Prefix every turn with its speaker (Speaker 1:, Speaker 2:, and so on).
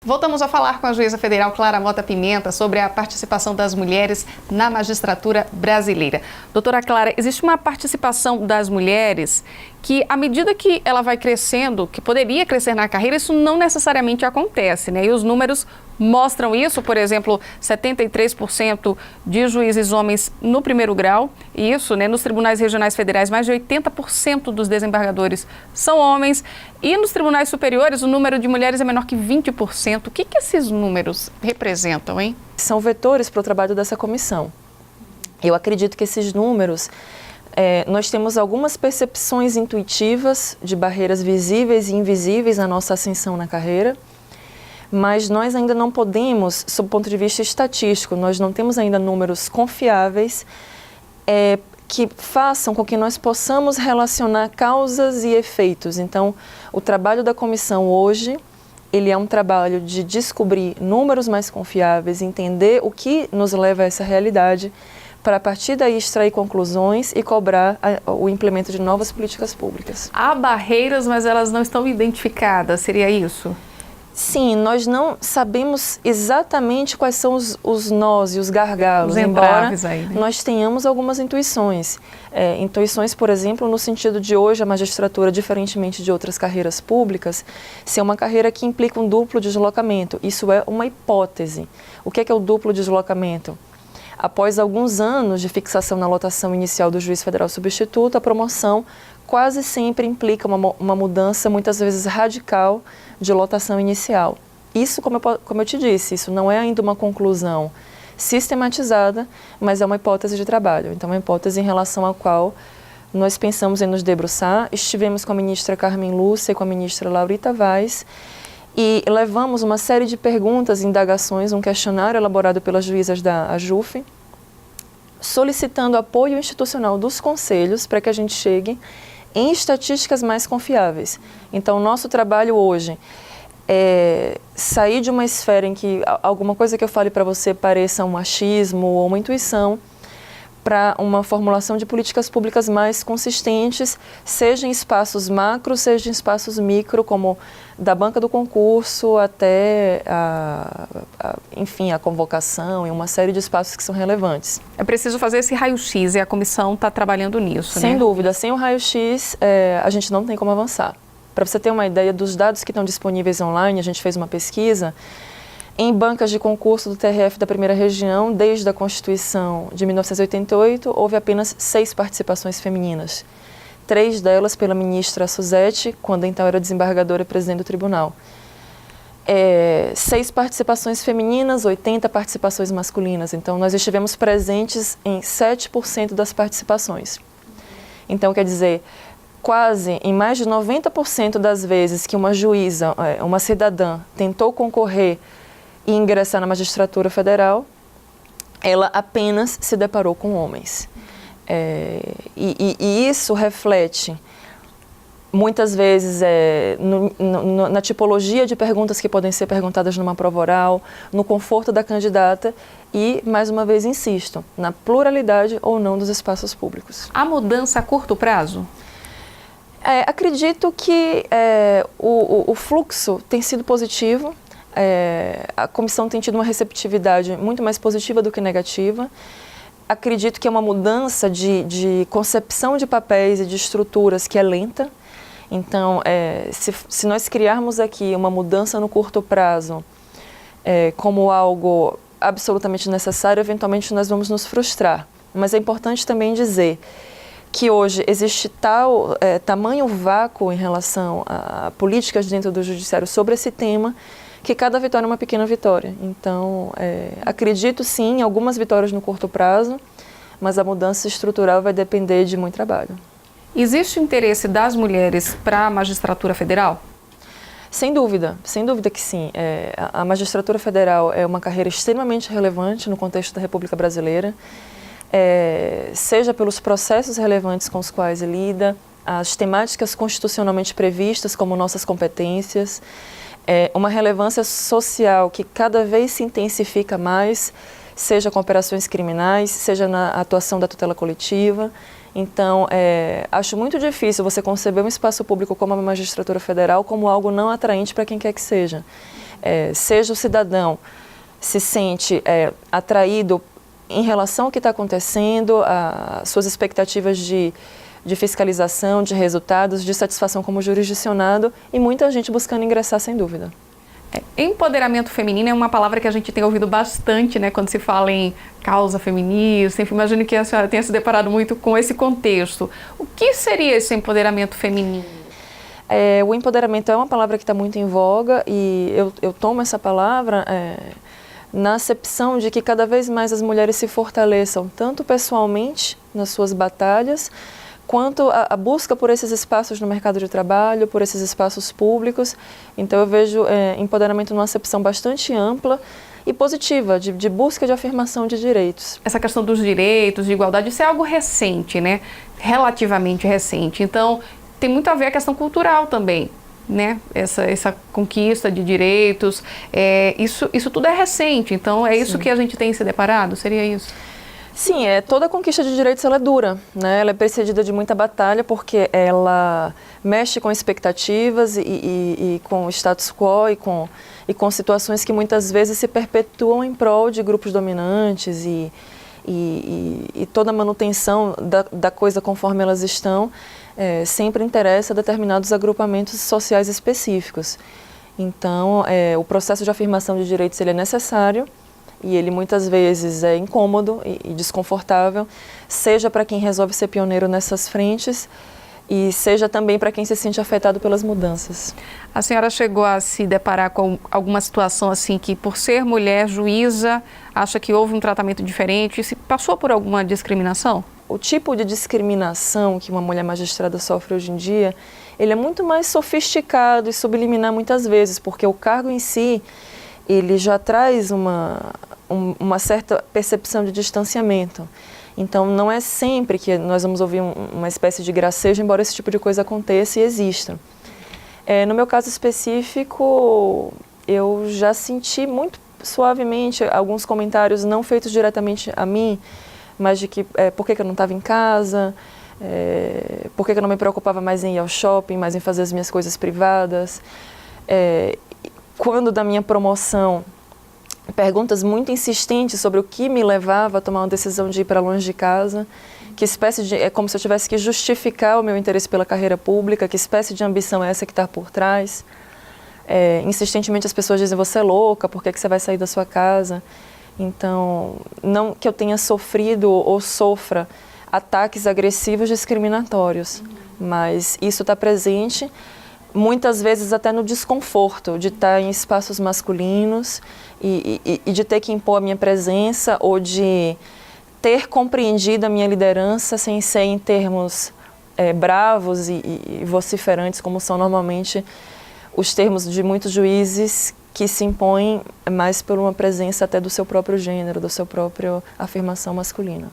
Speaker 1: Voltamos a falar com a juíza federal Clara Mota Pimenta sobre a participação das mulheres na magistratura brasileira. Doutora Clara, existe uma participação das mulheres que, à medida que ela vai crescendo, que poderia crescer na carreira, isso não necessariamente acontece, né? E os números mostram isso, por exemplo, 73% de juízes homens no primeiro grau, e isso, né, nos tribunais regionais federais, mais de 80% dos desembargadores são homens, e nos tribunais superiores o número de mulheres é menor que 20%. O que esses números representam, hein?
Speaker 2: São vetores para o trabalho dessa comissão. Eu acredito que esses números, nós temos algumas percepções intuitivas de barreiras visíveis e invisíveis na nossa ascensão na carreira, mas nós ainda não podemos, sob o ponto de vista estatístico, nós não temos ainda números confiáveis que façam com que nós possamos relacionar causas e efeitos. Então, o trabalho da comissão hoje, ele é um trabalho de descobrir números mais confiáveis, entender o que nos leva a essa realidade, para a partir daí extrair conclusões e cobrar o implemento de novas políticas públicas.
Speaker 1: Há barreiras, mas elas não estão identificadas, seria isso?
Speaker 2: Sim, nós não sabemos exatamente quais são os nós e os gargalos, embora
Speaker 1: aí, né?
Speaker 2: Nós tenhamos algumas intuições. Intuições, por exemplo, no sentido de hoje a magistratura, diferentemente de outras carreiras públicas, ser uma carreira que implica um duplo deslocamento. Isso é uma hipótese. O que é o duplo deslocamento? Após alguns anos de fixação na lotação inicial do juiz federal substituto, a promoção quase sempre implica uma mudança, muitas vezes radical, de lotação inicial. Isso, como eu te disse, isso não é ainda uma conclusão sistematizada, mas é uma hipótese de trabalho. Então, é uma hipótese em relação à qual nós pensamos em nos debruçar. Estivemos com a ministra Carmen Lúcia e com a ministra Laurita Vaz e levamos uma série de perguntas e indagações, um questionário elaborado pelas juízas da AJUF, solicitando apoio institucional dos conselhos para que a gente chegue em estatísticas mais confiáveis. Então, o nosso trabalho hoje é sair de uma esfera em que alguma coisa que eu fale para você pareça um achismo ou uma intuição, para uma formulação de políticas públicas mais consistentes, seja em espaços macro, seja em espaços micro, como da banca do concurso até enfim, a convocação e uma série de espaços que são relevantes.
Speaker 1: É preciso fazer esse raio-x e a comissão está trabalhando nisso,
Speaker 2: Sem
Speaker 1: né?
Speaker 2: dúvida, sem o raio-x a gente não tem como avançar. Para você ter uma ideia dos dados que estão disponíveis online, a gente fez uma pesquisa. Em bancas de concurso do TRF da primeira região, desde a Constituição de 1988, houve apenas 6 participações femininas. 3 delas pela ministra Suzete, quando então era desembargadora e presidente do tribunal. 6 participações femininas, 80 participações masculinas. Então, nós estivemos presentes em 7% das participações. Então, quer dizer, quase em mais de 90% das vezes que uma juíza, uma cidadã, tentou concorrer e ingressar na magistratura federal, ela apenas se deparou com homens. E isso reflete, muitas vezes, na tipologia de perguntas que podem ser perguntadas numa prova oral, no conforto da candidata e, mais uma vez, insisto, na pluralidade ou não dos espaços públicos.
Speaker 1: Há mudança a curto prazo?
Speaker 2: Acredito que o fluxo tem sido positivo. A comissão tem tido uma receptividade muito mais positiva do que negativa. Acredito que é uma mudança de concepção de papéis e de estruturas que é lenta. Então, se nós criarmos aqui uma mudança no curto prazo como algo absolutamente necessário, eventualmente nós vamos nos frustrar. Mas é importante também dizer que hoje existe tamanho vácuo em relação a políticas dentro do judiciário sobre esse tema, que cada vitória é uma pequena vitória. Então, acredito sim em algumas vitórias no curto prazo, mas a mudança estrutural vai depender de muito trabalho.
Speaker 1: Existe interesse das mulheres para a magistratura federal?
Speaker 2: Sem dúvida que sim. A magistratura federal é uma carreira extremamente relevante no contexto da República Brasileira, seja pelos processos relevantes com os quais lida, as temáticas constitucionalmente previstas como nossas competências, uma relevância social que cada vez se intensifica mais, seja com operações criminais, seja na atuação da tutela coletiva. Então, acho muito difícil você conceber um espaço público como a magistratura federal como algo não atraente para quem quer que seja. seja o cidadão se sente atraído em relação ao que está acontecendo, as suas expectativas de fiscalização, de resultados, de satisfação como jurisdicionado e muita gente buscando ingressar sem dúvida.
Speaker 1: Empoderamento feminino é uma palavra que a gente tem ouvido bastante, né, quando se fala em causa feminista. Enfim, imagino que a senhora tenha se deparado muito com esse contexto. O que seria esse empoderamento feminino?
Speaker 2: O empoderamento é uma palavra que está muito em voga e eu tomo essa palavra na acepção de que cada vez mais as mulheres se fortaleçam, tanto pessoalmente nas suas batalhas, quanto a busca por esses espaços no mercado de trabalho, por esses espaços públicos. Então eu vejo empoderamento numa acepção bastante ampla e positiva, de busca de afirmação de direitos.
Speaker 1: Essa questão dos direitos, de igualdade, isso é algo recente, né? Relativamente recente. Então tem muito a ver a questão cultural também, né? Essa conquista de direitos, isso tudo é recente, então é isso
Speaker 2: Sim.
Speaker 1: que a gente tem se deparado, seria isso?
Speaker 2: Sim, toda conquista de direitos ela é dura, né? Ela é precedida de muita batalha porque ela mexe com expectativas e com o status quo e com situações que muitas vezes se perpetuam em prol de grupos dominantes e toda a manutenção da coisa conforme elas estão sempre interessa a determinados agrupamentos sociais específicos. Então, o processo de afirmação de direitos ele é necessário e ele muitas vezes é incômodo e desconfortável, seja para quem resolve ser pioneiro nessas frentes e seja também para quem se sente afetado pelas mudanças.
Speaker 1: A senhora chegou a se deparar com alguma situação assim que, por ser mulher juíza, acha que houve um tratamento diferente e se passou por alguma discriminação?
Speaker 2: O tipo de discriminação que uma mulher magistrada sofre hoje em dia, ele é muito mais sofisticado e subliminar muitas vezes, porque o cargo em si, ele já traz uma certa percepção de distanciamento. Então, não é sempre que nós vamos ouvir uma espécie de gracejo, embora esse tipo de coisa aconteça e exista. No meu caso específico, eu já senti muito suavemente alguns comentários não feitos diretamente a mim, mas de que por que eu não estava em casa, por que eu não me preocupava mais em ir ao shopping, mais em fazer as minhas coisas privadas. Quando da minha promoção, perguntas muito insistentes sobre o que me levava a tomar uma decisão de ir para longe de casa, que espécie de, é como se eu tivesse que justificar o meu interesse pela carreira pública, que espécie de ambição é essa que está por trás. Insistentemente as pessoas dizem, você é louca, por que você vai sair da sua casa? Então, não que eu tenha sofrido ou sofra ataques agressivos discriminatórios, mas isso está presente muitas vezes até no desconforto de estar em espaços masculinos e de ter que impor a minha presença ou de ter compreendido a minha liderança sem ser em termos bravos e vociferantes, como são normalmente os termos de muitos juízes que se impõem mais por uma presença até do seu próprio gênero, da sua própria afirmação masculina.